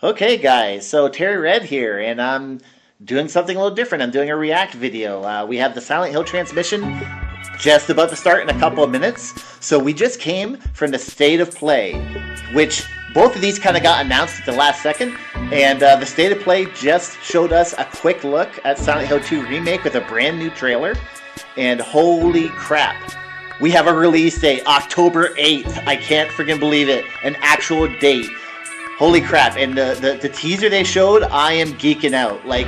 Okay, guys, so Terry Red here, and I'm doing something a little different. I'm doing a React video. We have the Silent Hill transmission just about to start in a couple of minutes. So we just came from the State of Play, which both of these kind of got announced at the last second. And the State of Play just showed us a quick look at Silent Hill 2 Remake with a brand new trailer. And holy crap, we have a release date, October 8th. I can't freaking believe it. An actual date. Holy crap. And the teaser they showed, I am geeking out. Like,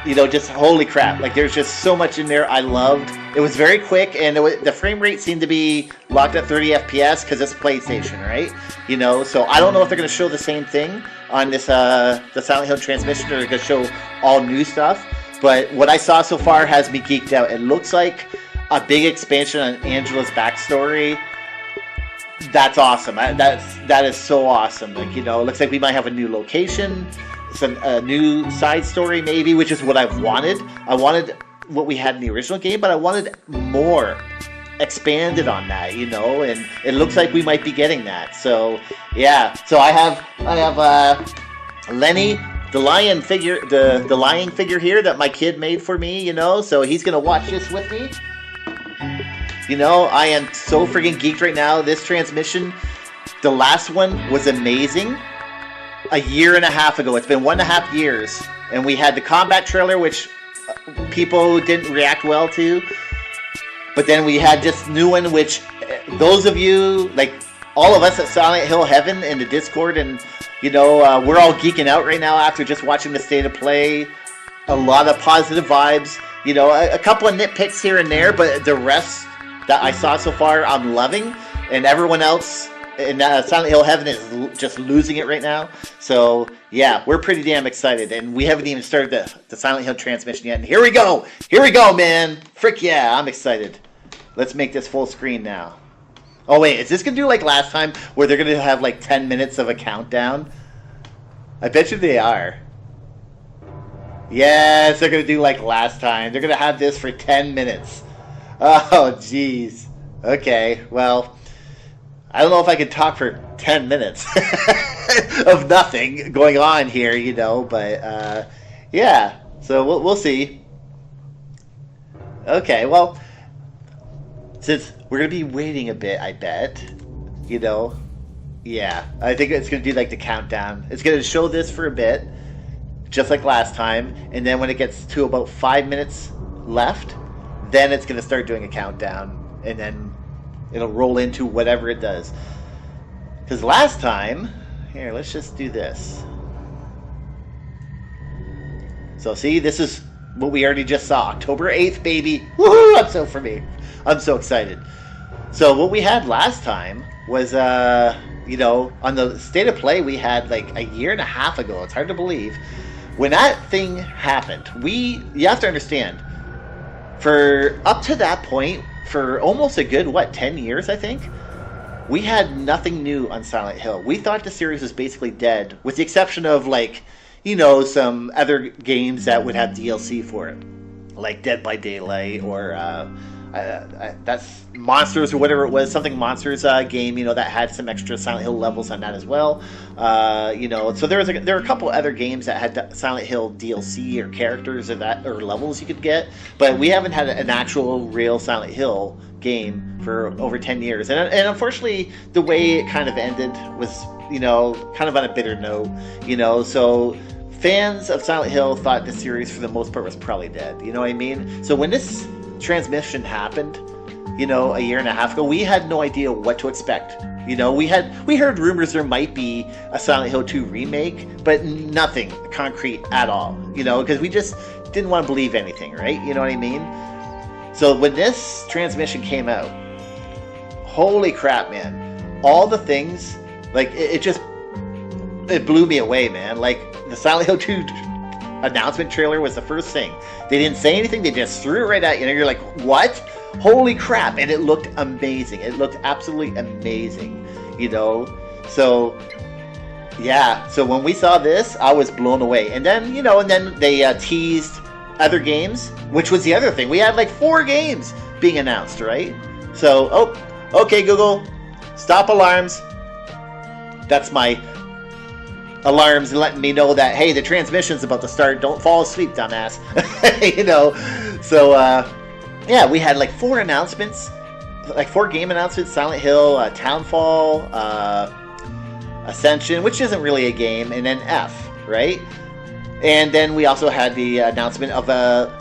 you know, just holy crap. Like, there's just so much in there I loved. It was very quick, and the frame rate seemed to be locked at 30 FPS because it's PlayStation, right? You know, so I don't know if they're going to show the same thing on this the Silent Hill transmission, or they're going to show all new stuff. But what I saw so far has me geeked out. It looks like a big expansion on Angela's backstory. That's awesome. That is so awesome. Like, you know, it looks like we might have a new location, a new side story maybe, which is what I've wanted. I wanted what we had in the original game, but I wanted more expanded on that, you know, and it looks like we might be getting that. So yeah. So I have Lenny, the lion figure, the lion figure here that my kid made for me, you know, so he's gonna watch this with me. You know, I am so freaking geeked right now. This transmission, the last one was amazing. A year and a half ago. It's been 1.5 years. And we had the combat trailer, which people didn't react well to. But then we had this new one, which those of you, like all of us at Silent Hill Heaven in the Discord, and, you know, we're all geeking out right now after just watching the State of Play. A lot of positive vibes. You know, a couple of nitpicks here and there, but the rest that I saw so far, I'm loving, and everyone else in Silent Hill Heaven is just losing it right now. So yeah, we're pretty damn excited, and we haven't even started the Silent Hill transmission yet. And here we go, man! Frick yeah, I'm excited. Let's make this full screen now. Oh wait, is this gonna do like last time, where they're gonna have like 10 minutes of a countdown? I bet you they are. Yes, they're gonna do like last time. They're gonna have this for 10 minutes. Oh, jeez. Okay, well, I don't know if I can talk for 10 minutes of nothing going on here, you know, but, yeah, so we'll see. Okay, well, since we're going to be waiting a bit, I bet, you know, yeah, I think it's going to do, like, the countdown. It's going to show this for a bit, just like last time, and then when it gets to about 5 minutes left, then it's going to start doing a countdown, and then it'll roll into whatever it does. Because last time, here, let's just do this. So see, this is what we already just saw. October 8th, baby. Woohoo! I'm so excited. So what we had last time was, you know, on the State of Play we had like a year and a half ago. It's hard to believe. When that thing happened, you have to understand, for up to that point, for almost a good, 10 years, I think, we had nothing new on Silent Hill. We thought the series was basically dead, with the exception of, like, you know, some other games that would have DLC for it, like Dead by Daylight, or that's Monsters, or whatever it was, something Monsters game, you know, that had some extra Silent Hill levels on that as well. You know, so there were a couple other games that had Silent Hill DLC or characters or levels you could get, but we haven't had an actual real Silent Hill game for over 10 years. And unfortunately, the way it kind of ended was, you know, kind of on a bitter note, you know, so fans of Silent Hill thought the series for the most part was probably dead, you know what I mean? So when this transmission happened, you know, a year and a half ago, we had no idea what to expect. You know, we heard rumors there might be a Silent Hill 2 remake, but nothing concrete at all, you know, because we just didn't want to believe anything, right? You know what I mean? So when this transmission came out, holy crap, man. All the things, like, it blew me away, man. Like, the Silent Hill 2 announcement trailer was the first thing. They didn't say anything, they just threw it right at you, and you're like, what? Holy crap. And it looked amazing. It looked absolutely amazing, you know? So, yeah. So when we saw this, I was blown away. And then, you know, they teased other games, which was the other thing. We had like 4 games being announced, right? So, okay, Google, stop alarms. That's my alarms and letting me know that, hey, the transmission's about to start. Don't fall asleep, dumbass. You know, so yeah, we had like 4 announcements, like 4 game announcements: Silent Hill, Townfall, Ascension, which isn't really a game, and then F, right? And then we also had the announcement of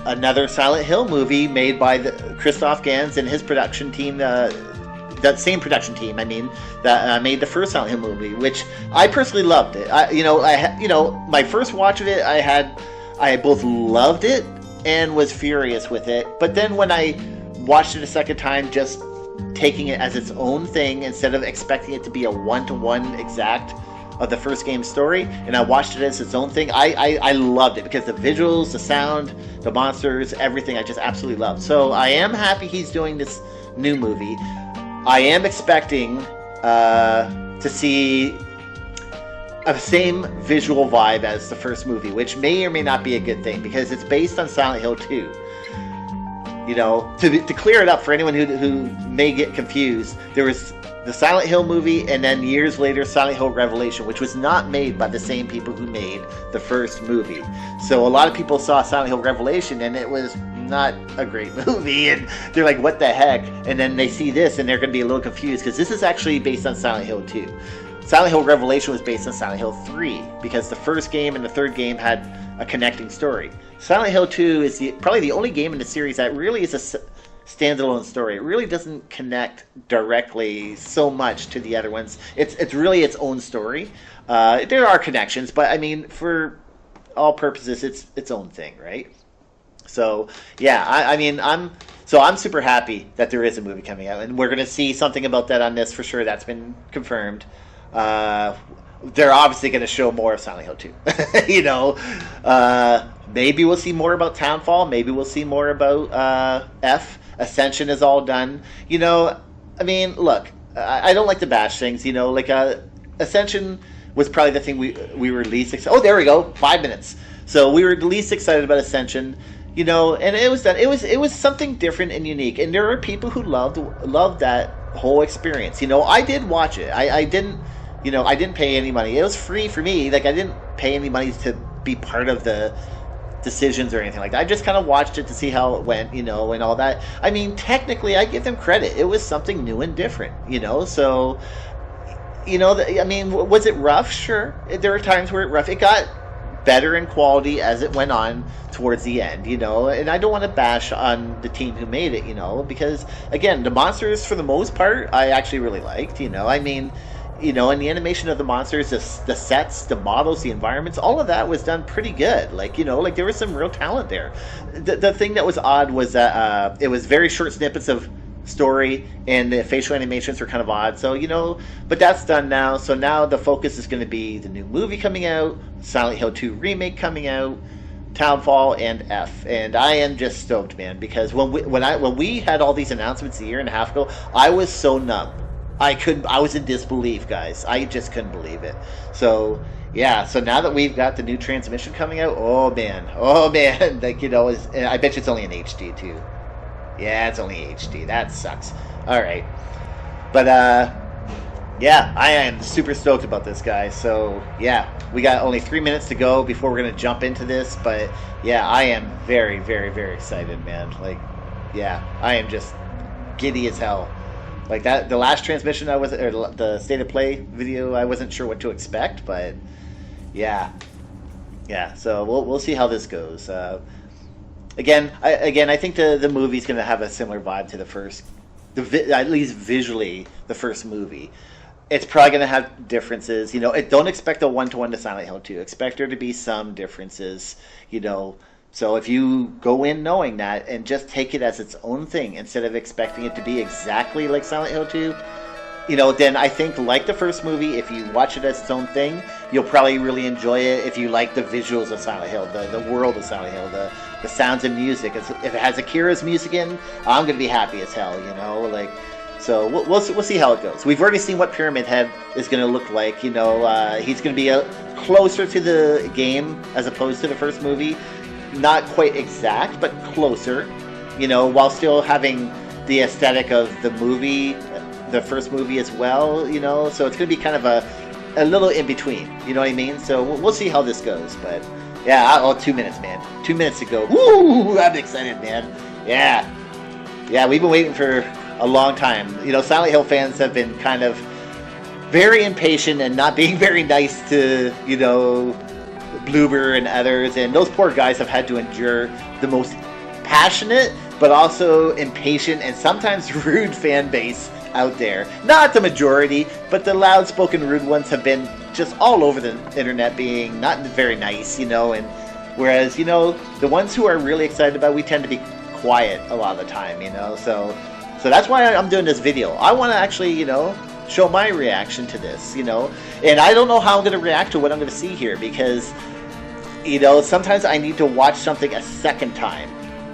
another Silent Hill movie made by Christoph Gans and his production team. That same production team, I mean, that made the first Silent Hill movie, which I personally loved it. My first watch of it, I both loved it and was furious with it. But then when I watched it a second time, just taking it as its own thing instead of expecting it to be a one-to-one exact of the first game's story, and I watched it as its own thing, I loved it because the visuals, the sound, the monsters, everything I just absolutely loved. So I am happy he's doing this new movie. I am expecting to see a same visual vibe as the first movie, which may or may not be a good thing because it's based on Silent Hill 2. You know, to clear it up for anyone who may get confused, there was the Silent Hill movie, and then years later, Silent Hill Revelation, which was not made by the same people who made the first movie. So a lot of people saw Silent Hill Revelation, and it was not a great movie, and they're like, what the heck? And then they see this, and they're going to be a little confused, because this is actually based on Silent Hill 2. Silent Hill Revelation was based on Silent Hill 3, because the first game and the third game had a connecting story. Silent Hill 2 is probably the only game in the series that really is a standalone story. It really doesn't connect directly so much to the other ones. It's really its own story. There are connections, but I mean, for all purposes, it's its own thing, right? So yeah, I'm super happy that there is a movie coming out, and we're gonna see something about that on this for sure. That's been confirmed. They're obviously gonna show more of Silent Hill 2. You know, maybe we'll see more about Townfall. Maybe we'll see more about F. Ascension is all done. You know, I mean, look, I don't like to bash things. You know, like Ascension was probably the thing we were least excited. Oh, there we go, 5 minutes. So we were the least excited about Ascension. You know, and it was done. It was something different and unique. And there are people who loved that whole experience. You know, I did watch it. I didn't. You know, I didn't pay any money. It was free for me. Like, I didn't pay any money to be part of the decisions or anything like that. I just kind of watched it to see how it went, you know, and all that. I mean, technically, I give them credit. It was something new and different, you know. So, you know, I mean, was it rough? Sure. There were times where it rough. It got better in quality as it went on towards the end, you know. And I don't want to bash on the team who made it, you know, because, again, the monsters, for the most part, I actually really liked, you know. I mean, you know, and the animation of the monsters, the sets, the models, the environments, all of that was done pretty good. Like, you know, like there was some real talent there. The thing that was odd was that it was very short snippets of story, and the facial animations were kind of odd. So, you know, but that's done now. So now the focus is going to be the new movie coming out, Silent Hill 2 Remake coming out, Townfall, and F. And I am just stoked, man, because when we had all these announcements a year and a half ago, I was so numb. I was in disbelief, guys. I just couldn't believe it. So, yeah, so now that we've got the new transmission coming out, oh man, like, you know, I bet you it's only in HD too. Yeah, it's only HD. That sucks. All right. But, yeah, I am super stoked about this, guys. So, yeah, we got only 3 minutes to go before we're going to jump into this. But, yeah, I am very, very, very excited, man. Like, yeah, I am just giddy as hell. Like that, the last transmission or the state of play video, I wasn't sure what to expect, but yeah. So we'll see how this goes. Again, I think the movie's going to have a similar vibe to the first, at least visually, the first movie. It's probably going to have differences. You know, don't expect a 1-to-1 to Silent Hill 2. Expect there to be some differences. You know. So if you go in knowing that and just take it as its own thing instead of expecting it to be exactly like Silent Hill 2, you know, then I think, like the first movie, if you watch it as its own thing, you'll probably really enjoy it. If you like the visuals of Silent Hill, the world of Silent Hill, the sounds and music. If it has Akira's music in, I'm going to be happy as hell, you know, like. So we'll see how it goes. We've already seen what Pyramid Head is going to look like. You know, he's going to be closer to the game as opposed to the first movie. Not quite exact, but closer, you know, while still having the aesthetic of the movie, the first movie as well, you know. So it's going to be kind of a little in between. You know what I mean? So we'll see how this goes. But yeah, 2 minutes, man. 2 minutes to go. Woo! I'm excited, man. Yeah. Yeah, we've been waiting for a long time. You know, Silent Hill fans have been kind of very impatient and not being very nice to, you know, Bloober and others. And those poor guys have had to endure the most passionate, but also impatient and sometimes rude fan base out there. Not the majority, but the loud spoken rude ones have been just all over the internet being not very nice, you know, and whereas, you know, the ones who are really excited about it, we tend to be quiet a lot of the time, you know, so that's why I'm doing this video. I want to actually, you know, show my reaction to this, you know, and I don't know how I'm going to react to what I'm going to see here because, you know, sometimes I need to watch something a second time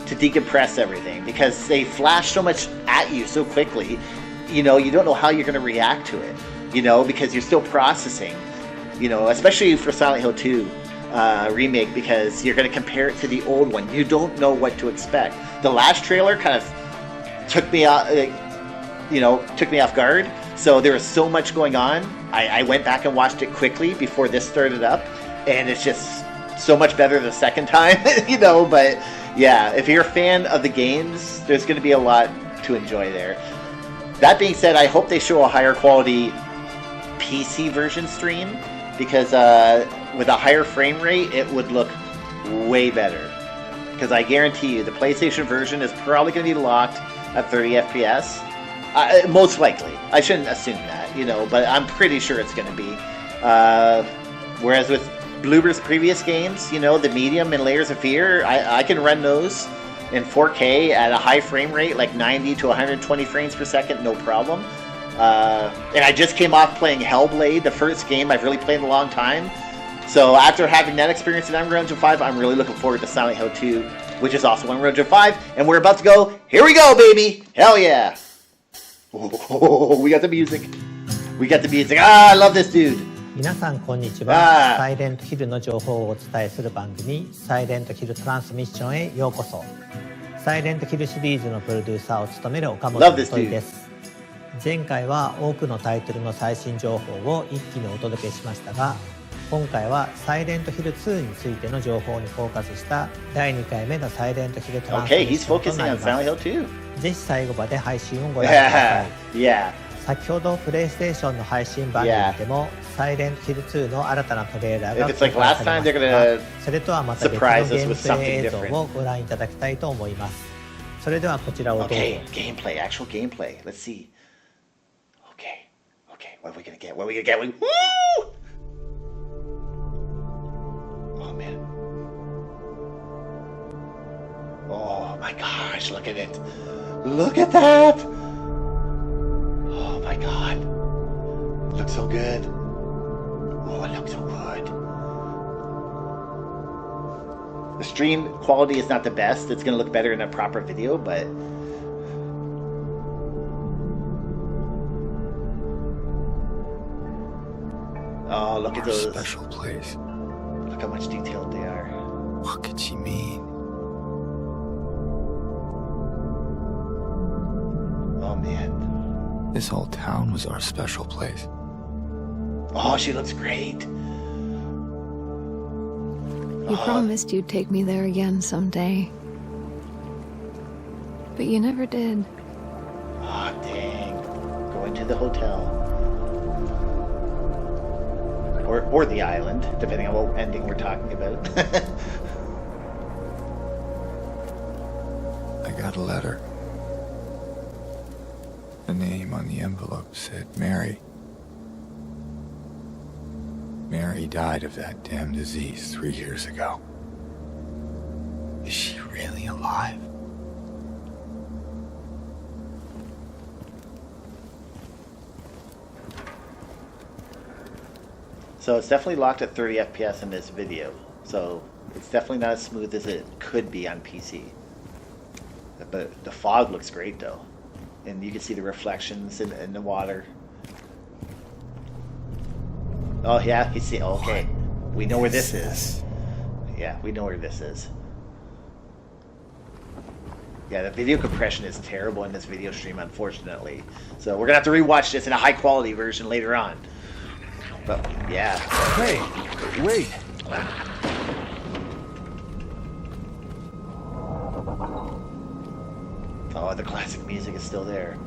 to decompress everything because they flash so much at you so quickly, you know, you don't know how you're going to react to it, you know, because you're still processing, you know, especially for Silent Hill 2 remake, because you're going to compare it to the old one. You don't know what to expect. The last trailer kind of took me out, you know, took me off guard. So there was so much going on. I went back and watched it quickly before this started up, and it's just so much better the second time, you know. But yeah, if you're a fan of the games, there's going to be a lot to enjoy there. That being said, I hope they show a higher quality PC version stream because with a higher frame rate, it would look way better. Because I guarantee you, the PlayStation version is probably going to be locked at 30 FPS. Most likely. I shouldn't assume that, you know, but I'm pretty sure it's going to be. Whereas with Bloober's previous games, you know, the Medium and Layers of Fear, I can run those in 4K at a high frame rate, like 90 to 120 frames per second, no problem. And I just came off playing Hellblade, the first game I've really played in a long time. So after having that experience in Unreal Engine 5, I'm really looking forward to Silent Hill 2, which is also Unreal Engine 5. And we're about to go. Here we go, baby! Hell yeah! Oh, we got the music. We got the music. I love this dude. 皆さんこんにちは。サイレントヒルの情報をお伝えする番組サイレントヒルトランスミッションへようこそ。サイレントヒルシリーズのプロデューサーを務める岡本元です。前回は多くのタイトルの最新情報を一気にお届けしましたが、今回はサイレントヒル2についての情報にフォーカスした第2回目のサイレントヒルトランスミッションとなります。ぜひ最後まで配信をご覧ください。先ほどプレイステーションの配信番組でもサイレントヒル2の新たなトレーラーが公開されましたが、それとはまた別のゲームプレイ映像をご覧いただきたいと思います。それではこちらをどうぞ。Gameplay, actual gameplay. Let's see. Okay, what are we gonna get? What are we gonna get? Woo! Oh man. Oh my gosh, look at it. Look at that! Oh my god. It looks so good. Oh, it looks so good. The stream quality is not the best. It's gonna look better in a proper video, but oh, look at those. Special place. Look how much detailed they are. What could she mean? Oh man. This whole town was our special place. Oh, she looks great. You promised you'd take me there again someday. But you never did. Oh, dang. Going to the hotel. Or the island, depending on what ending we're talking about. I got a letter. The name on the envelope said Mary. Mary died of that damn disease 3 years ago. Is she really alive? So it's definitely locked at 30 FPS in this video. So it's definitely not as smooth as it could be on PC. But the fog looks great though. And you can see the reflections in the water. Oh yeah, you see, okay. We know where this is. Yeah, we know where this is. Yeah, the video compression is terrible in this video stream, unfortunately. So we're gonna have to rewatch this in a high quality version later on. But, yeah. Hey, wait. Oh, the classic music is still there.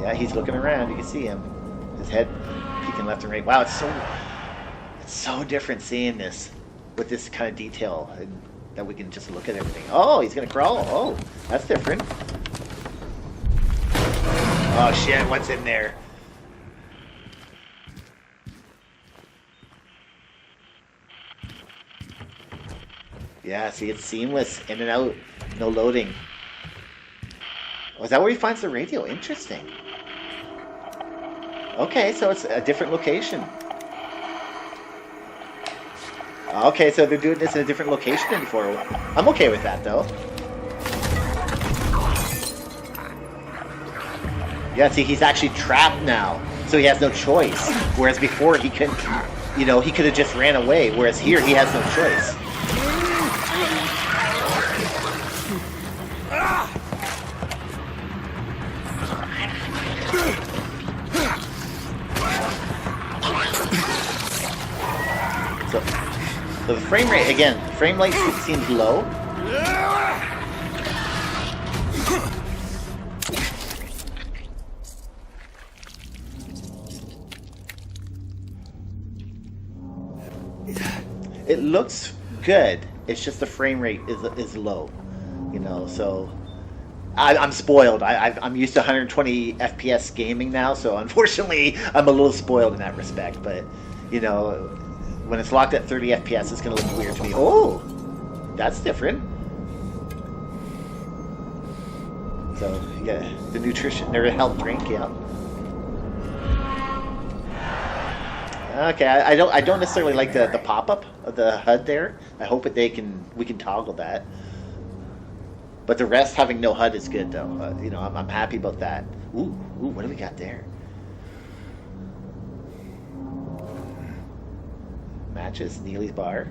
Yeah, he's looking around. You can see him. His head peeking left and right. Wow, it's so different seeing this with this kind of detail, and that we can just look at everything. Oh, he's gonna crawl. Oh, that's different. Oh shit, what's in there? Yeah, see, it's seamless, in and out, no loading. Oh, is that where he finds the radio? Interesting. Okay, so it's a different location. Okay, so they're doing this in a different location than before. I'm okay with that, though. Yeah, see, he's actually trapped now, so he has no choice. Whereas before, he could, he could have just ran away. Whereas here, he has no choice. So the frame rate, again, frame rate seems low. It looks good. It's just the frame rate is low, so I'm spoiled. I'm used to 120 FPS gaming now, so unfortunately I'm a little spoiled in that respect. But, when it's locked at 30 FPS, it's going to look weird to me. Oh, that's different. So, yeah, the nutrition, or health drink, yeah. Okay, I don't necessarily like the pop-up of the HUD there. I hope that we can toggle that. But the rest, having no HUD is good, though. I'm happy about that. Ooh, what do we got there? Matches Neely's bar.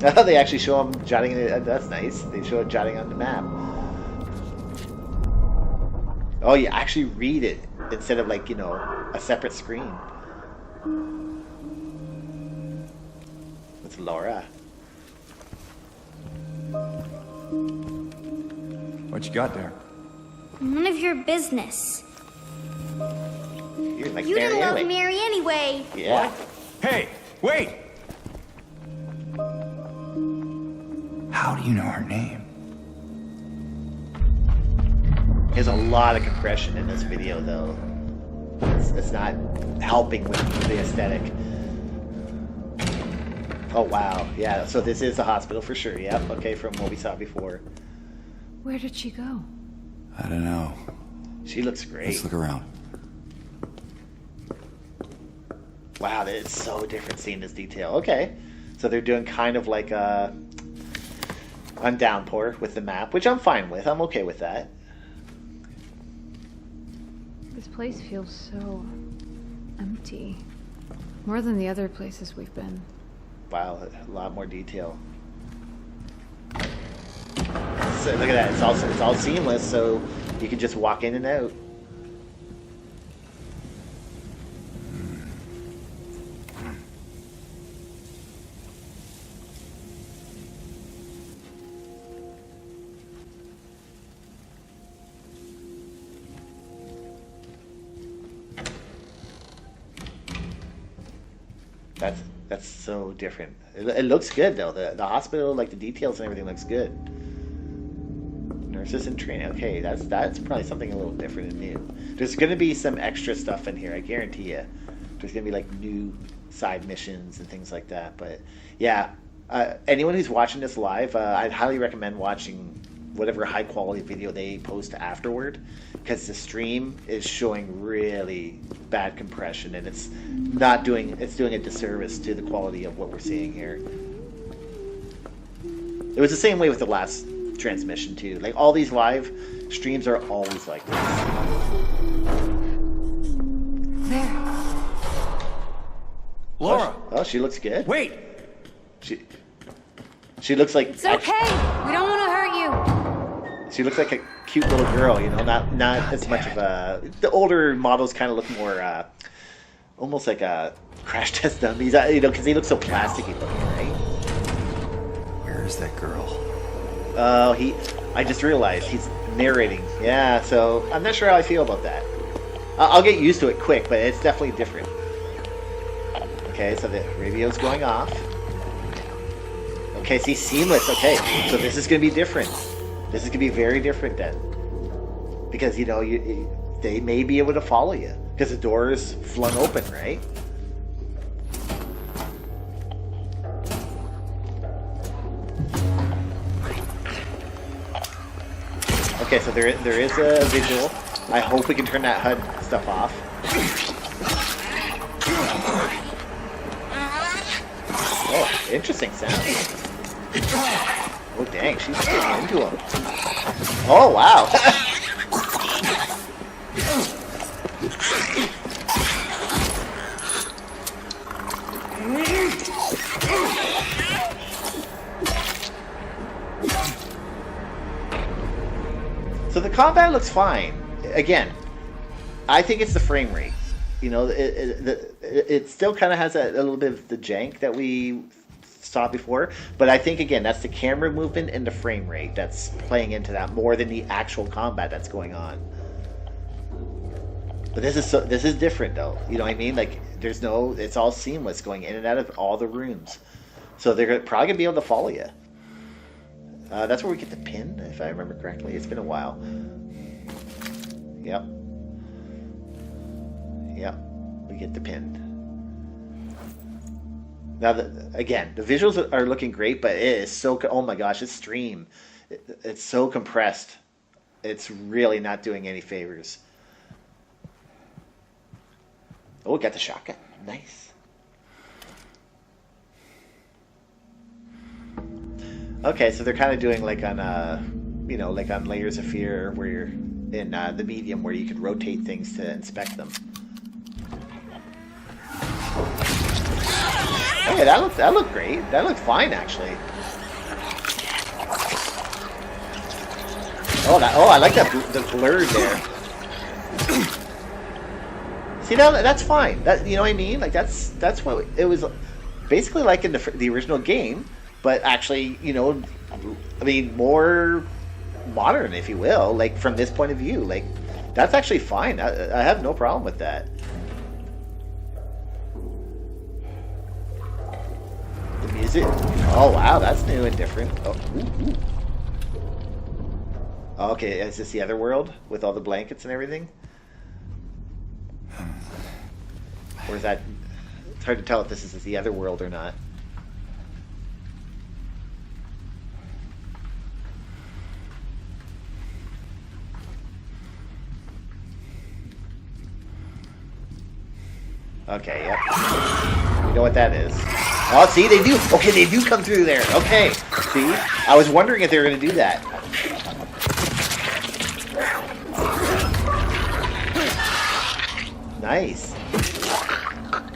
Oh, they actually show him jotting it. That's nice. They show it jotting on the map. Oh, you actually read it instead of a separate screen. It's Laura. What you got there? None of your business. You're like You didn't love Mary anyway. Yeah. What? Hey, wait! How do you know her name? There's a lot of compression in this video, though. It's not helping with the aesthetic. Oh, wow. Yeah, so this is a hospital for sure. Yep, okay, from what we saw before. Where did she go? I don't know. She looks great. Let's look around. Wow, that is so different seeing this detail. Okay, so they're doing kind of like a downpour with the map, which I'm fine with. I'm okay with that. This place feels so empty. More than the other places we've been. Wow, a lot more detail. So look at that, it's all seamless, so you can just walk in and out. That's so different. It looks good though. The hospital, like the details and everything, looks good. Nurses in training. Okay, that's probably something a little different and new. There's gonna be some extra stuff in here. I guarantee you. There's gonna be like new side missions and things like that. But yeah, anyone who's watching this live, I'd highly recommend watching whatever high quality video they post afterward, because the stream is showing really bad compression and it's doing a disservice to the quality of what we're seeing here. It was the same way with the last transmission too. Like all these live streams are always like this. There. Laura! Oh, she looks good. Wait! She looks like It's okay. We don't want to hurt you. she looks like a cute little girl, you know, not as much of a... The older models kind of look more, almost like a crash test dummies, you know, because they look so plasticky looking, right? Where is that girl? Oh, I just realized he's narrating. Yeah, so I'm not sure how I feel about that. I'll get used to it quick, but it's definitely different. Okay, so the radio's going off. Okay, see, seamless. Okay, so this is going to be different. This is going to be very different then. Because, you know, they may be able to follow you. Because the door is flung open, right? Okay, so there is a visual. I hope we can turn that HUD stuff off. Oh, interesting sound. Oh, dang, she's getting into him. Oh, wow. So the combat looks fine. Again, I think it's the frame rate. You know, it still kind of has a little bit of the jank that we saw before, but I think again that's the camera movement and the frame rate that's playing into that more than the actual combat that's going on. But this is different though. You know what I mean? Like it's all seamless going in and out of all the rooms, so they're probably gonna be able to follow you. That's where we get the pin, if I remember correctly. It's been a while. Yep. Yep. We get the pin. Now, again, the visuals are looking great, but it is so... Oh my gosh, this stream. It's so compressed. It's really not doing any favors. Oh, got the shotgun. Nice. Okay, so they're kind of doing like on, you know, like on Layers of Fear, where you're in the medium, where you can rotate things to inspect them. Okay, that looked great. That looked fine, actually. Oh, I like that the blur there. See, that's fine. That, you know what I mean? Like that's what it was basically like in the original game. But actually, you know, I mean, more modern, if you will, like from this point of view. Like, that's actually fine. I have no problem with that. The music. Oh, wow, that's new and different. Oh, ooh. Okay, is this the other world with all the blankets and everything? Or is that... It's hard to tell if this is the other world or not. Okay, yep. You know what that is. Oh, see, they do. Okay, they do come through there. Okay, see? I was wondering if they were going to do that. Nice.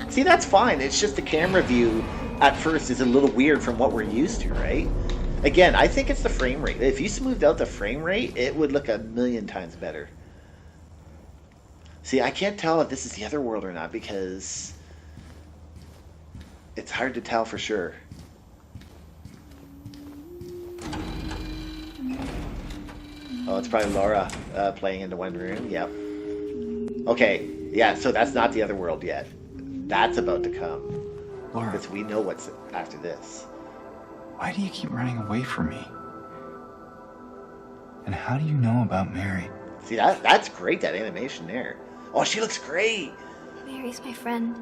See, that's fine. It's just the camera view at first is a little weird from what we're used to, right? Again, I think it's the frame rate. If you smoothed out the frame rate, it would look a million times better. See, I can't tell if this is the other world or not because it's hard to tell for sure. Oh, it's probably Laura playing in the one room. Yep. Okay, yeah, so that's not the other world yet. That's about to come. Laura. Because we know what's after this. Why do you keep running away from me? And how do you know about Mary? See, that's great, that animation there. Oh, she looks great. Mary's my friend.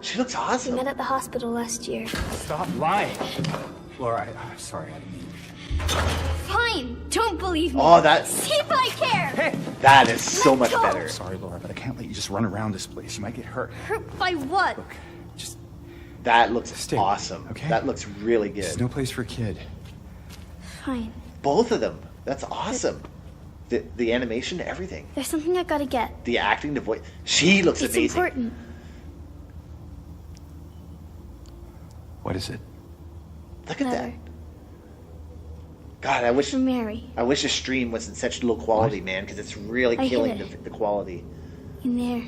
She looks awesome. We met at the hospital last year. Stop lying. Laura, I'm sorry, I didn't mean... Fine, don't believe me. Oh, that... See if I care. Hey! That is so Let much go. better. Sorry, Laura, but I can't let you just run around this place. You might get hurt. Hurt by what? Look, just... That looks Stay, awesome. okay? That looks really good. There's no place for a kid. Fine. Both of them. That's awesome. The animation, everything. There's something I gotta get. The acting, the voice. She looks It's amazing. important. What is it? Look at that. Leather. God, I wish For Mary. the stream was in such low quality, man, because it's really killing the quality. In there.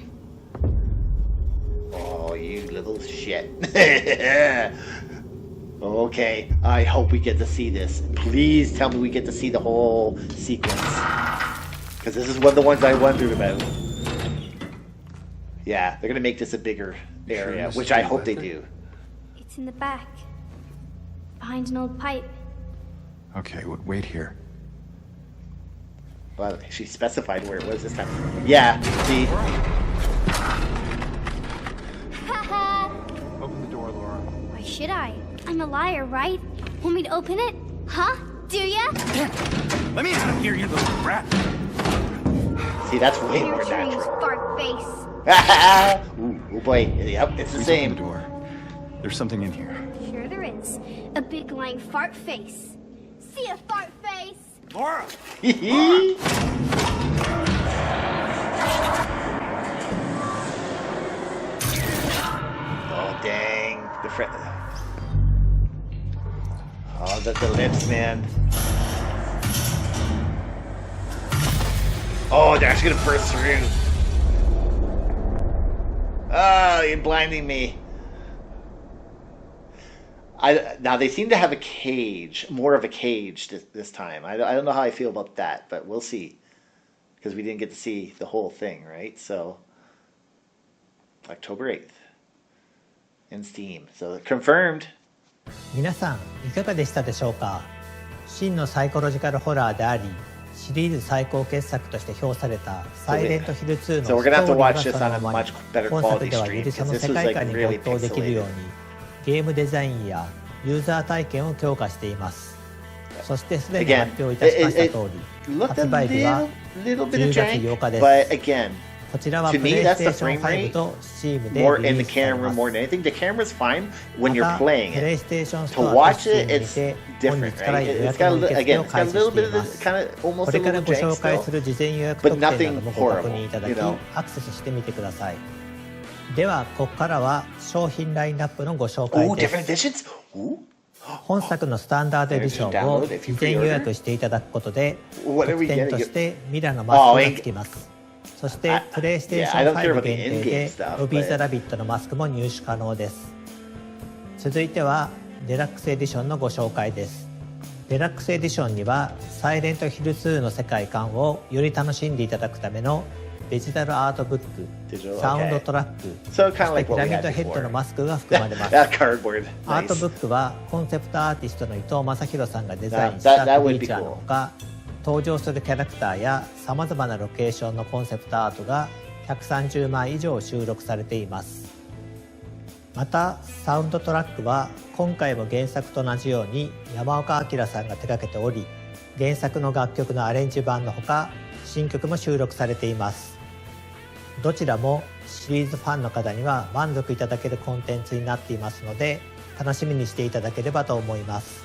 Oh, you little shit. Okay, I hope we get to see this. Please tell me we get to see the whole sequence. Because this is one of the ones I wondered about. Yeah, they're going to make this a bigger area, which I hope they do. It's in the back. Behind an old pipe. Okay, wait here. Well, she specified where it was this time. Yeah, see? Open the door, Laura. Why should I? I'm a liar, right? Want me to open it? Huh? Do ya? Let me out of here, you little brat. See, that's way Your more dreams, natural. fart face. Ooh, oh boy. Yep, it's the same. Open the door. There's something in here. Sure there is. A big lying fart face. See a fart face? Laura! Oh, dang. Oh, the lips, man. Oh, they're actually gonna burst through. Oh, you're blinding me. Now they seem to have a cage, more of a cage this time. I don't know how I feel about that, but we'll see. Because we didn't get to see the whole thing, right? So, October 8th. In Steam. So, confirmed. 皆さんいかがでしたでしょうか。真のサイコロジカルホラーであり、シリーズ最高傑作として評されたサイレントヒル2のストーリーがそのままに、本作ではよりその世界観に没頭できるように、ゲームデザインやユーザー体験を強化しています。そしてすでに発表いたしました通り、発売日は10月8日です。こちらは PlayStation 5と Steam で more リ in リ the ースされ camera ます。 more than anything. The camera's fine when ま you're た playing it. PlayStation To Store と watch Steam it, に it's て本 different, 日から right? 予 It's 約 got の受 again, 付を it's got 開 a 始 little して bit い of ま this す。 kind of こ almost れ a から little ご jank 紹介 still. する事前予約 But 特典な nothing どもご確認いただき horrible, アクセスしてみてください。ではここからは商品ラインナップのご紹介 Ooh, で different す。 editions? Ooh. 本作のスタンダードエディションを事前予約していただくことで特典としてミラのマスクがつきます。そしてプレイステーション5限定でロビー・ザ・ラビットのマスクも入手可能です。続いてはデラックスエディションのご紹介です。デラックスエディションにはサイレントヒル2の世界観をより楽しんでいただくためのデジタルアートブック、サウンドトラック、そしてピラミッドヘッドのマスクが含まれます。アートブックはコンセプトアーティストの伊藤正弘さんがデザインしたクリーチャーのほか、登場するキャラクターやさまざまなロケーションのコンセプトアートが130枚以上収録されています。またサウンドトラックは今回も原作と同じように山岡明さんが手掛けており、原作の楽曲のアレンジ版のほか新曲も収録されています。どちらもシリーズファンの方には満足いただけるコンテンツになっていますので楽しみにしていただければと思います。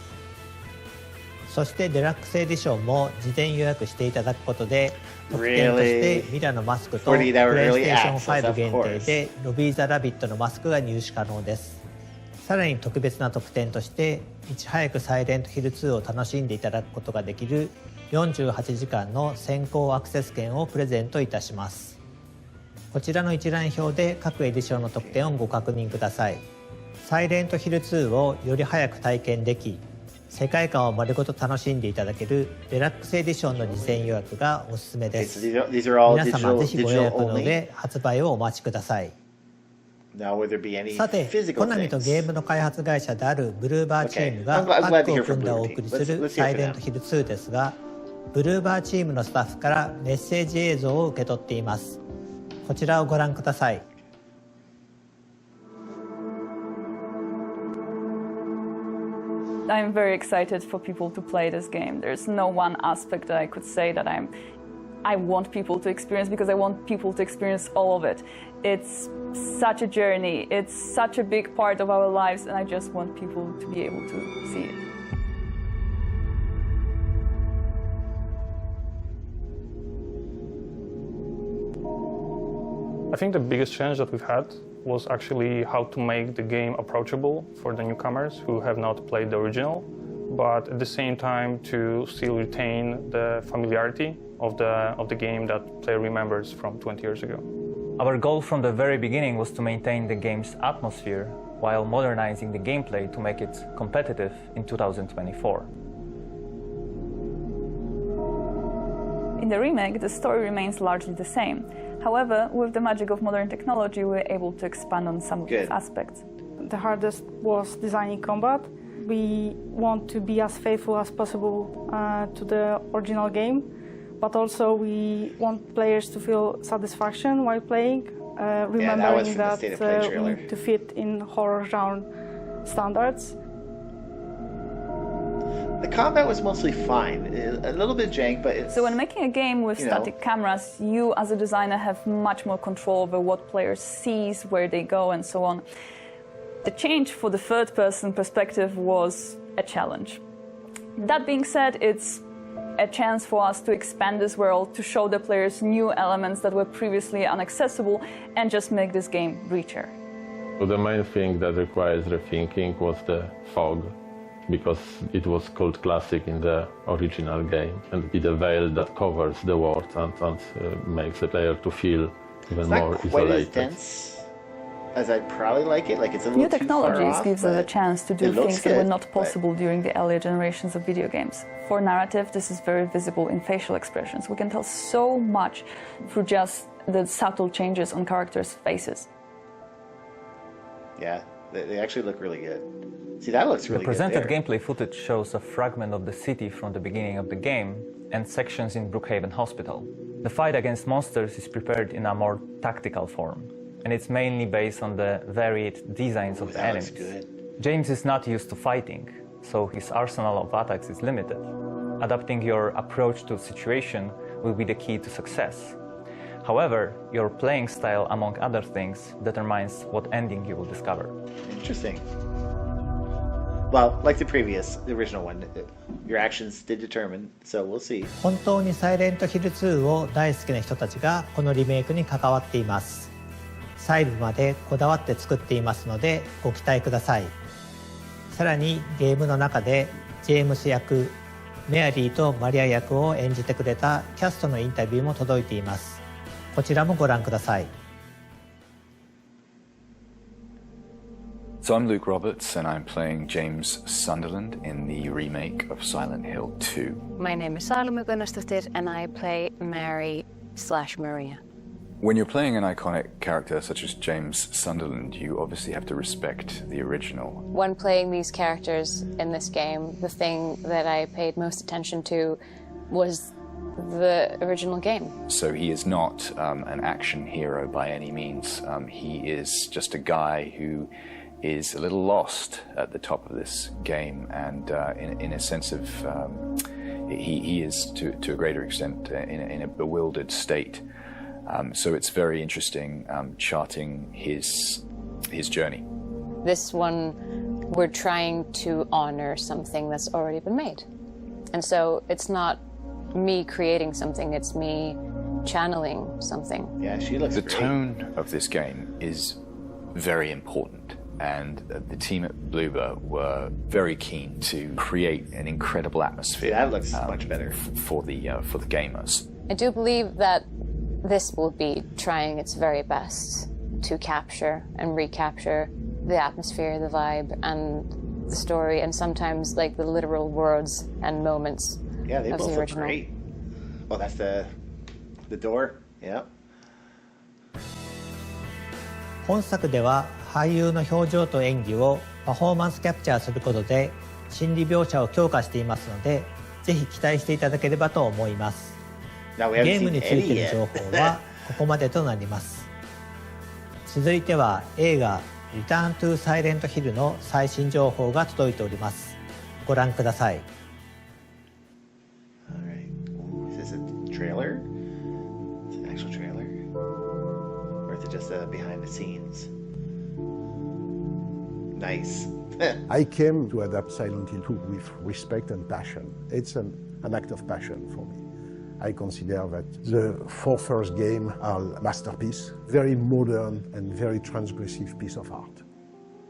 そしてデラックスエディションも事前予約していただくことで特典としてミラのマスクとプレイステーション5限定でロビー・ザ・ラビットのマスクが入手可能です。さらに特別な特典としていち早くサイレントヒル2を楽しんでいただくことができる48時間の先行アクセス券をプレゼントいたします。こちらの一覧表で各エディションの特典をご確認ください。サイレントヒル2をより早く体験でき、世界観を丸ごと楽しんでいただけるデラックスエディションの事前予約がおすすめです。皆様ぜひご予約の上発売をお待ちください。さて、コナミとゲームの開発会社であるブルーバーチームがパックを組んでお送りするサイレントヒル2ですが、ブルーバーチームのスタッフからメッセージ映像を受け取っています。こちらをご覧ください。I'm very excited for people to play this game. There's no one aspect that I could say that I want people to experience because I want people to experience all of it. It's such a journey. It's such a big part of our lives, and I just want people to be able to see it. I think the biggest challenge that we've had was actually how to make the game approachable for the newcomers who have not played the original. but at the same time to still retain the familiarity of the game that player remembers from 20 years ago. Our goal from the very beginning was to maintain the game's atmosphere while modernizing the gameplay to make it competitive in 2024. In the remake, the story remains largely the same. However, with the magic of modern technology, we were able to expand on some of these aspects. The hardest was designing combat. We want to be as faithful as possible to the original game, but also we want players to feel satisfaction while playing, remembering that we need to fit in horror genre standards. The combat was mostly fine, a little bit jank, but it's... So when making a game with static cameras, you as a designer have much more control over what players sees, where they go, and so on. The change for the third-person perspective was a challenge. That being said, it's a chance for us to expand this world, to show the players new elements that were previously inaccessible, and just make this game richer. So the main thing that requires rethinking was the fog, because it was called classic in the original game, and it's a veil that covers the world and makes the player to feel even more isolated. It's not quite as dense as I'd probably like it. Like, it's a little New technologies gives us a chance to do things that were not possible during the earlier generations of video games. For narrative, this is very visible in facial expressions. We can tell so much through just the subtle changes on characters' faces. Yeah, they actually look really good. See, that looks really good. The presented gameplay footage shows a fragment of the city from the beginning of the game and sections in Brookhaven Hospital. The fight against monsters is prepared in a more tactical form, and it's mainly based on the varied designs of the enemies. Good. James is not used to fighting, so his arsenal of attacks is limited. Adapting your approach to the situation will be the key to success. However, your playing style, among other things, determines what ending you will discover. Interesting. Well, like the original one, your actions did determine, so we'll see. 本当にサイレントヒル2を大好きな人たちがこのリメイクに関わっています。細部までこだわって作っていますのでご期待ください。さらにゲームの中でジェームス役、メアリーとマリア役を演じてくれたキャストのインタビューも届いています。こちらもご覧ください。So I'm Luke Roberts, and I'm playing James Sunderland in the remake of Silent Hill 2. My name is Salome Gunnarsdottir, and I play Mary/Maria. When you're playing an iconic character such as James Sunderland, you obviously have to respect the original. When playing these characters in this game, the thing that I paid most attention to was the original game. So he is not an action hero by any means. He is just a guy who is a little lost at the top of this game, and in a sense of he is to a greater extent in a bewildered state. So it's very interesting charting his journey. This one, we're trying to honor something that's already been made, and so it's not me creating something; it's me channeling something. Yeah, she looks The great. tone of this game is very important. And the team at Bloober were very keen to create an incredible atmosphere. Yeah, that looks much better for the gamers. I do believe that this will be trying its very best to capture and recapture the atmosphere, the vibe, and the story, and sometimes like the literal words and moments of the original. Yeah, they both look great. Well, that's the door. Yeah. 本作では俳優の表情と演技をパフォーマンスキャプチャーすることで心理描写を強化していますので、ぜひ期待していただければと思います。ゲームについての情報はここまでとなります。続いては映画「リターントゥサイレントヒル」の最新情報が届いております。ご覧ください。Is this a trailer? Is it an actual trailer? Or is it just behind the scenes? Nice. I came to adapt Silent Hill 2 with respect and passion. It's an act of passion for me. I consider that the four first games are a masterpiece, very modern and very transgressive piece of art.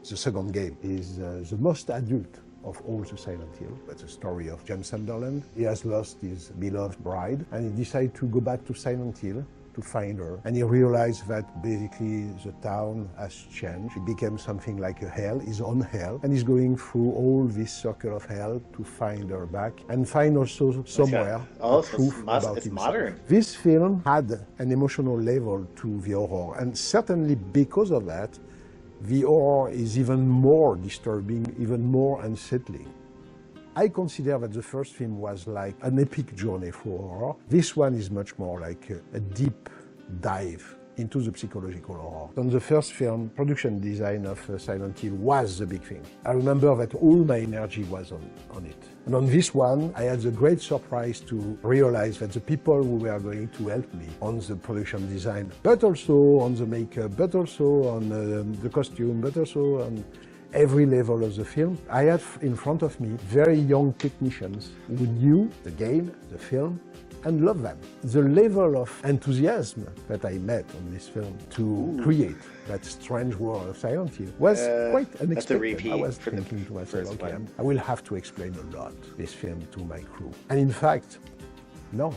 The second game is the most adult of all the Silent Hill. That's a story of James Sunderland. He has lost his beloved bride and he decided to go back to Silent Hill to find her. And he realized that basically the town has changed. It became something like a hell, his own hell. And he's going through all this circle of hell to find her back and find also somewhere truth about himself. Modern. This film had an emotional level to the horror. And certainly because of that, the horror is even more disturbing, even more unsettling. I consider that the first film was like an epic journey for horror. This one is much more like a deep dive into the psychological horror. On the first film, production design of Silent Hill was the big thing. I remember that all my energy was on it. And on this one, I had the great surprise to realize that the people who were going to help me on the production design, but also on the makeup, but also on the costume, but also on every level of the film, I had in front of me very young technicians who knew the game, the film, and loved them. The level of enthusiasm that I met on this film to create that strange world of Silent Hill was quite unexpected. That's a repeat. I was thinking to myself, okay, I will have to explain a lot this film to my crew. And in fact, no,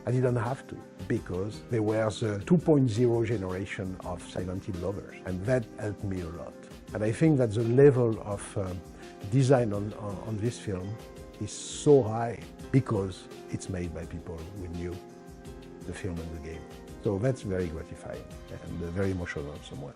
I didn't have to, because there was a 2.0 generation of Silent Hill lovers, and that helped me a lot. And I think that the level of design on this film is so high because it's made by people who knew the film and the game. So that's very gratifying and very emotional somewhere.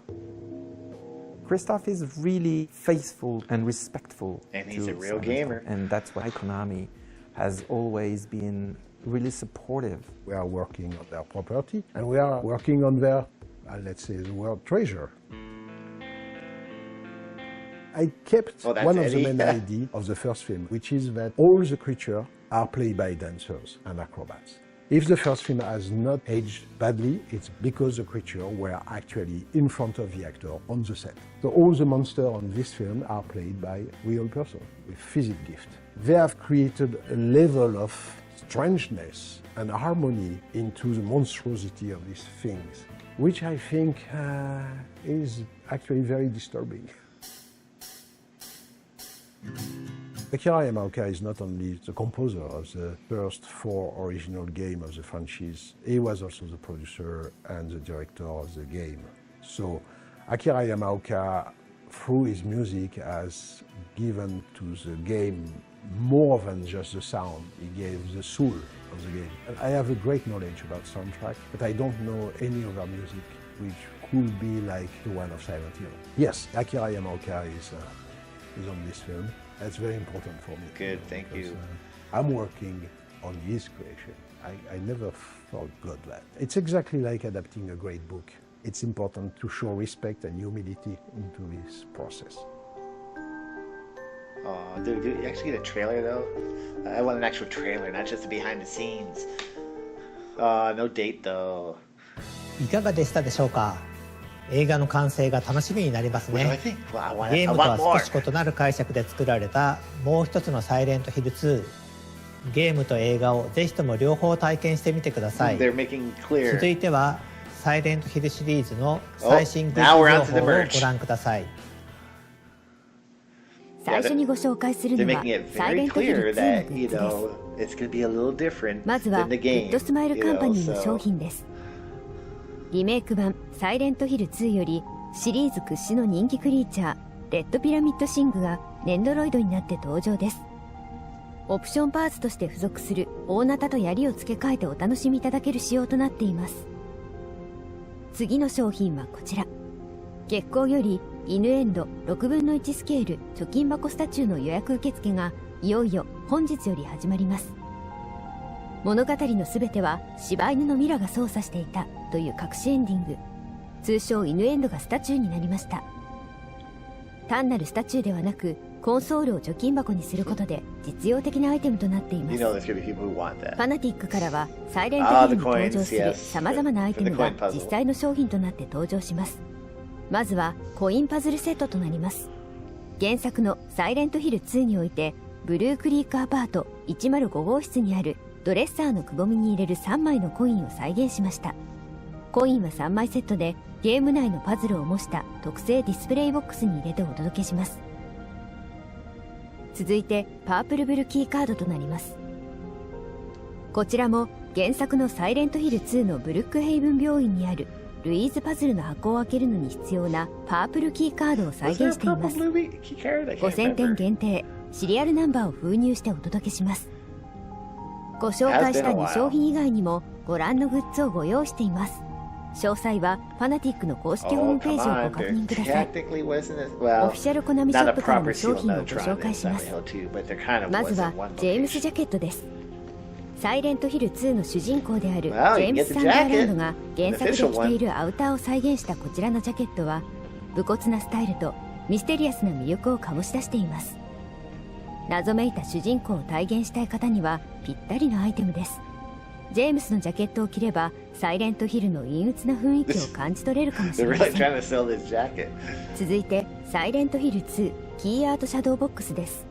Christoph is really faithful and respectful. And he's a real gamer. And that's why Konami has always been really supportive. We are working on their property and we are working on their, let's say, the word treasure. I kept one of the main ideas of the first film, which is that all the creatures are played by dancers and acrobats. If the first film has not aged badly, it's because the creatures were actually in front of the actor on the set. So all the monsters on this film are played by real persons with physical gift. They have created a level of strangeness and harmony into the monstrosity of these things, which I think is actually very disturbing. Akira Yamaoka is not only the composer of the first 4 original games of the franchise, he was also the producer and the director of the game. So Akira Yamaoka, through his music, has given to the game more than just the sound. He gave the soul of the game. And I have a great knowledge about soundtrack, but I don't know any other music which could be like the one of Silent Hill. Yes, Akira Yamaoka is on this film. That's very important for me. Good, thank you. I'm working on his creation. I never forgot that. It's exactly like adapting a great book. It's important to show respect and humility into this process. Oh, dude, you actually get a trailer though? I want an actual trailer, not just the behind the scenes. No date though. いかがでしたでしょうか。映画の完成が楽しみになりますね。ゲームとは少し異なる解釈で作られたもう一つのサイレントヒル2。ゲームと映画をぜひとも両方体験してみてください。続いてはサイレントヒルシリーズの最新グッズ情報をご覧ください。最初にご紹介するのはサイレントヒル2のグッズです。まずはグッドスマイルカンパニーの商品です。リメイク版サイレントヒル2よりシリーズ屈指の人気クリーチャーレッドピラミッドシングがネンドロイドになって登場です。オプションパーツとして付属する大ナタと槍を付け替えてお楽しみいただける仕様となっています。次の商品はこちら。月光よりイヌエンド6分の1スケール貯金箱スタチューの予約受付がいよいよ本日より始まります。物語のすべては柴犬のミラが操作していたという隠しエンディング、通称イヌエンドがスタチューになりました。単なるスタチューではなくコンソールを貯金箱にすることで実用的なアイテムとなっています。ファナティックからはサイレントヒルに登場する様々なアイテムが実際の商品となって登場します。まずはコインパズルセットとなります。原作のサイレントヒル2においてブルークリークアパート105号室にあるドレッサーのくぼみに入れる3枚のコインを再現しました。コインは3枚セットでゲーム内のパズルを模した特製ディスプレイボックスに入れてお届けします。続いてパープルブルキーカードとなります。こちらも原作のサイレントヒル2のブルックヘイブン病院にあるルイーズパズルの箱を開けるのに必要なパープルキーカードを再現しています。5000点限定シリアルナンバーを封入してお届けします。ご紹介した2商品以外にもご覧のグッズをご用意しています。詳細はファナティックの公式ホームページをご確認ください。オフィシャルコナミショップからの商品をご紹介します。まずはジェームスジャケットです。サイレントヒル2の主人公であるジェームス・サンダーランドが原作で着ているアウターを再現したこちらのジャケットは武骨なスタイルとミステリアスな魅力を醸し出しています。謎めいた主人公を体現したい方にはぴったりのアイテムです。ジェームスのジャケットを着ればサイレントヒルの陰鬱な雰囲気を感じ取れるかもしれません。続いてサイレントヒル2キーアートシャドーボックスです。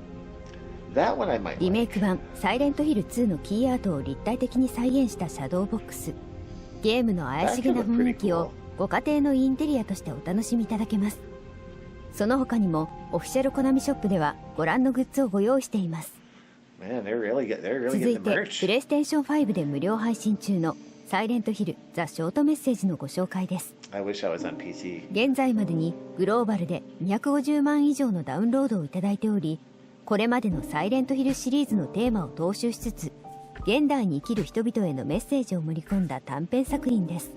リメイク版サイレントヒル2のキーアートを立体的に再現したシャドーボックス。ゲームの怪しげな雰囲気をご家庭のインテリアとしてお楽しみいただけます。その他にもオフィシャルコナミショップではご覧のグッズをご用意しています。続いてプレイステーション5で無料配信中のサイレントヒルザ・ショートメッセージのご紹介です。現在までにグローバルで250万以上のダウンロードをいただいており、これまでのサイレントヒルシリーズのテーマを踏襲しつつ現代に生きる人々へのメッセージを盛り込んだ短編作品です。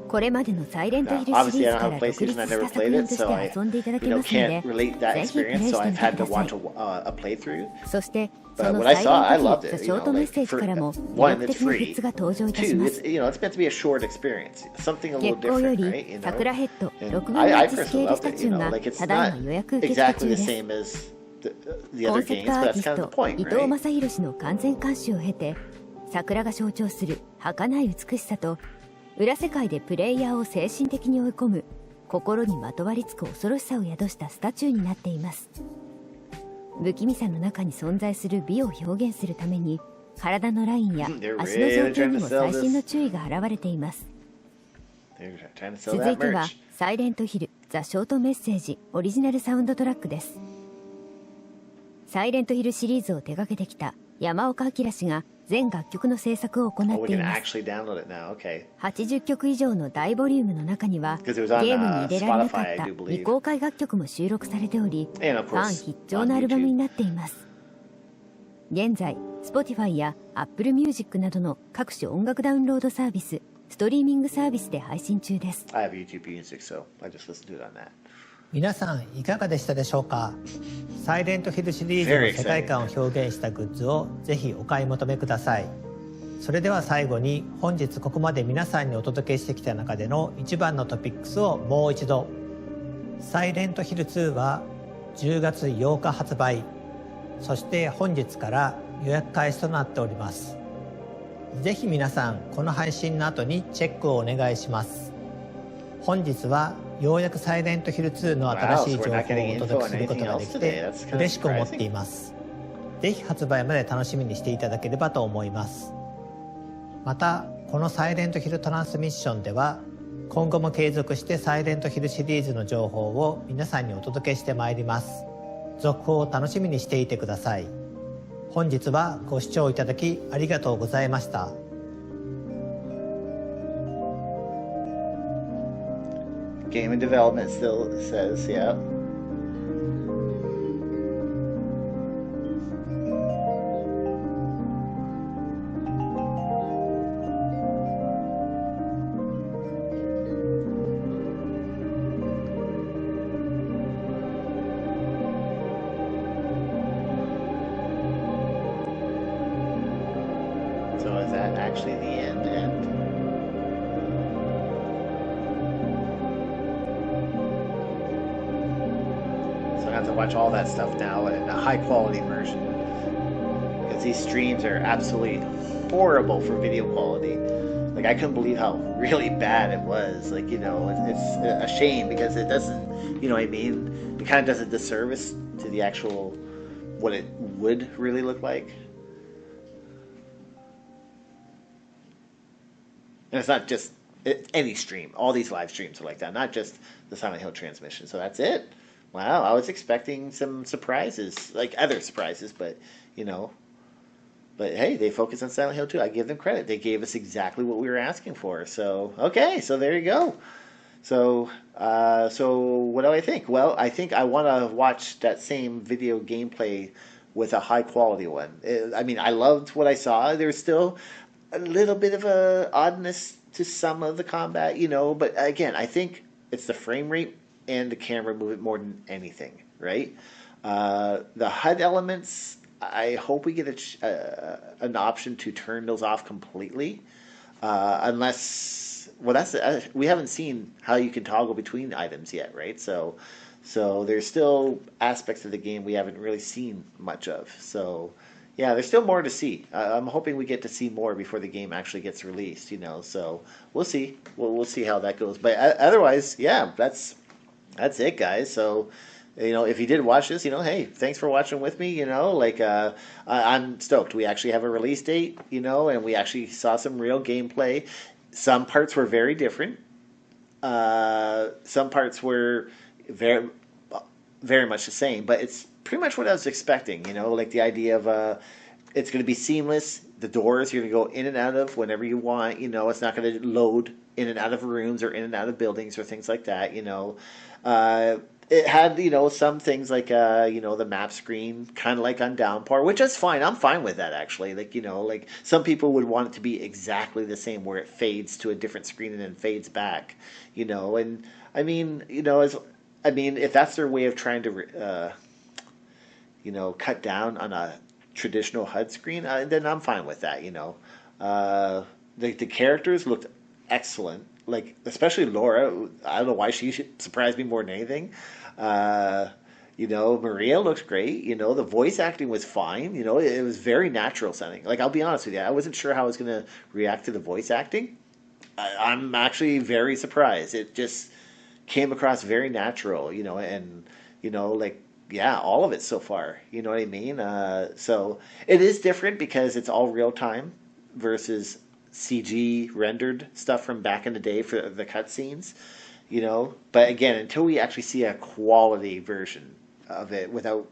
これまでのサイレントヒルシリーズから独立した作品として遊んでいただけますので、ぜひプレイしてみてください。そしてそのサイレントヒルザ・ショートメッセージからも魅力的なグッズが登場いたします。月光より桜ヘッド6分の1スケールスタチューがただいま予約受付中です。コンセプトアーティスト伊藤正宏氏の完全監修を経て、桜が象徴する儚い美しさと裏世界でプレイヤーを精神的に追い込む心にまとわりつく恐ろしさを宿したスタチューになっています。不気味さの中に存在する美を表現するために体のラインや足の状況にも細心の注意が現れています。続いてはサイレントヒルザ・ショートメッセージオリジナルサウンドトラックです。サイレントヒルシリーズを手掛けてきた山岡明氏が全楽曲の制作を行っています。80曲以上の大ボリュームの中にはゲームに入れられなかった未公開楽曲も収録されており、ファン必聴のアルバムになっています。現在 Spotify や Apple Music などの各種音楽ダウンロードサービス、ストリーミングサービスで配信中です。皆さんいかがでしたでしょうか。サイレントヒルシリーズの世界観を表現したグッズをぜひお買い求めください。それでは最後に本日ここまで皆さんにお届けしてきた中での一番のトピックスをもう一度。サイレントヒル2は10月8日発売、そして本日から予約開始となっております。ぜひ皆さんこの配信の後にチェックをお願いします。本日はようやくサイレントヒル2の新しい情報をお届けすることができて嬉しく思っています。ぜひ発売まで楽しみにしていただければと思います。またこのサイレントヒルトランスミッションでは今後も継続してサイレントヒルシリーズの情報を皆さんにお届けしてまいります。続報を楽しみにしていてください。本日はご視聴いただきありがとうございました。Game in development still says, yeah. So is that actually the end? I have to watch all that stuff now in a high quality version because these streams are absolutely horrible for video quality. Like I couldn't believe how really bad it was. Like, you know, it's a shame because it doesn't, you know what I mean? It kind of does a disservice to the actual what it would really look like. And it's not just any stream. All these live streams are like that, not just the Silent Hill transmission. So that's it. Wow, I was expecting some surprises, like other surprises, but, you know. But hey, they focused on Silent Hill 2. I give them credit. They gave us exactly what we were asking for. So, okay, so there you go. So, so what do I think? Well, I think I want to watch that same video gameplay with a high quality one. I mean, I loved what I saw. There's still a little bit of a oddness to some of the combat, you know, but again, I think it's the frame rate and the camera movement more than anything, right? The HUD elements, I hope we get an option to turn those off completely, unless, well, we haven't seen how you can toggle between items yet, right? So there's still aspects of the game we haven't really seen much of. So yeah, there's still more to see. I'm hoping we get to see more before the game actually gets released, you know. So we'll see. We'll see how that goes. But otherwise, yeah, that's it, guys. So, you know, if you did watch this, you know, hey, thanks for watching with me, you know, like, I'm stoked. We actually have a release date, you know, and we actually saw some real gameplay. Some parts were very different. Some parts were very, very much the same, but it's pretty much what I was expecting, you know, like the idea of, it's going to be seamless. The doors you're going to go in and out of whenever you want, you know, it's not going to load in and out of rooms or in and out of buildings or things like that, you know. It had, you know, some things like, you know, the map screen, kind of like on Downpour, which is fine. I'm fine with that, actually. Like, you know, like some people would want it to be exactly the same where it fades to a different screen and then fades back, you know. And, I mean, you know, if that's their way of trying to, you know, cut down on a traditional HUD screen, then I'm fine with that, you know. The characters looked excellent. Like, especially Laura, I don't know why she surprised me more than anything. You know, Maria looked great. You know, the voice acting was fine. You know, it was very natural sounding. Like, I'll be honest with you, I wasn't sure how I was going to react to the voice acting. I'm actually very surprised. It just came across very natural, you know, and, you know, like, yeah, all of it so far. You know what I mean? So it is different because it's all real time versus CG rendered stuff from back in the day for the cutscenes, you know. But again, until we actually see a quality version of it without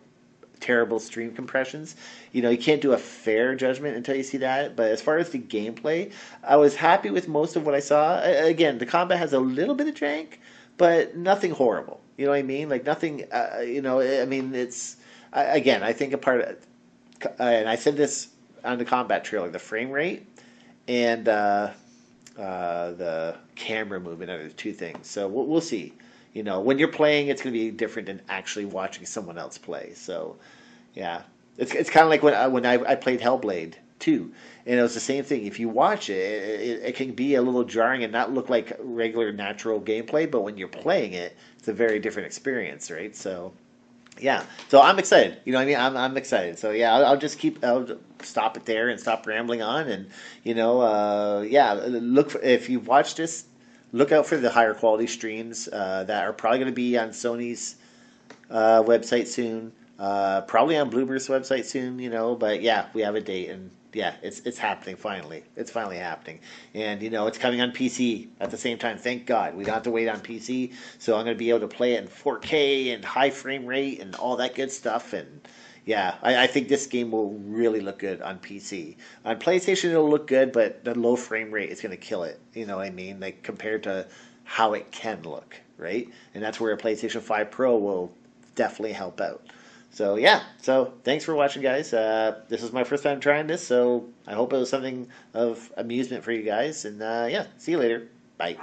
terrible stream compressions, you know, you can't do a fair judgment until you see that. But as far as the gameplay, I was happy with most of what I saw. Again, the combat has a little bit of jank, but nothing horrible. You know what I mean? Like nothing, you know, I mean, it's, again, I think a part of, and I said this on the combat trailer, the frame rate and the camera movement are the two things. So we'll see. You know, when you're playing, it's going to be different than actually watching someone else play. So, yeah. It's kind of like when I played Hellblade 2, and it was the same thing. If you watch it can be a little jarring and not look like regular natural gameplay, but when you're playing it, it's a very different experience, right? So, yeah. So I'm excited. You know what I mean? I'm excited. So, yeah, I'll stop it there and stop rambling on. And, you know, yeah, if you've watched this, look out for the higher quality streams that are probably going to be on Sony's website soon. Probably on Bloober's website soon, you know, but yeah, we have a date, and yeah, it's happening finally. It's finally happening. And, you know, it's coming on PC at the same time. Thank God. We don't have to wait on PC, so I'm going to be able to play it in 4K and high frame rate and all that good stuff. And yeah, I think this game will really look good on PC. On PlayStation, it'll look good, but the low frame rate is going to kill it. You know what I mean? Like, compared to how it can look, right? And that's where a PlayStation 5 Pro will definitely help out. So, yeah. So, thanks for watching, guys. This is my first time trying this, so I hope it was something of amusement for you guys. And, yeah, see you later. Bye.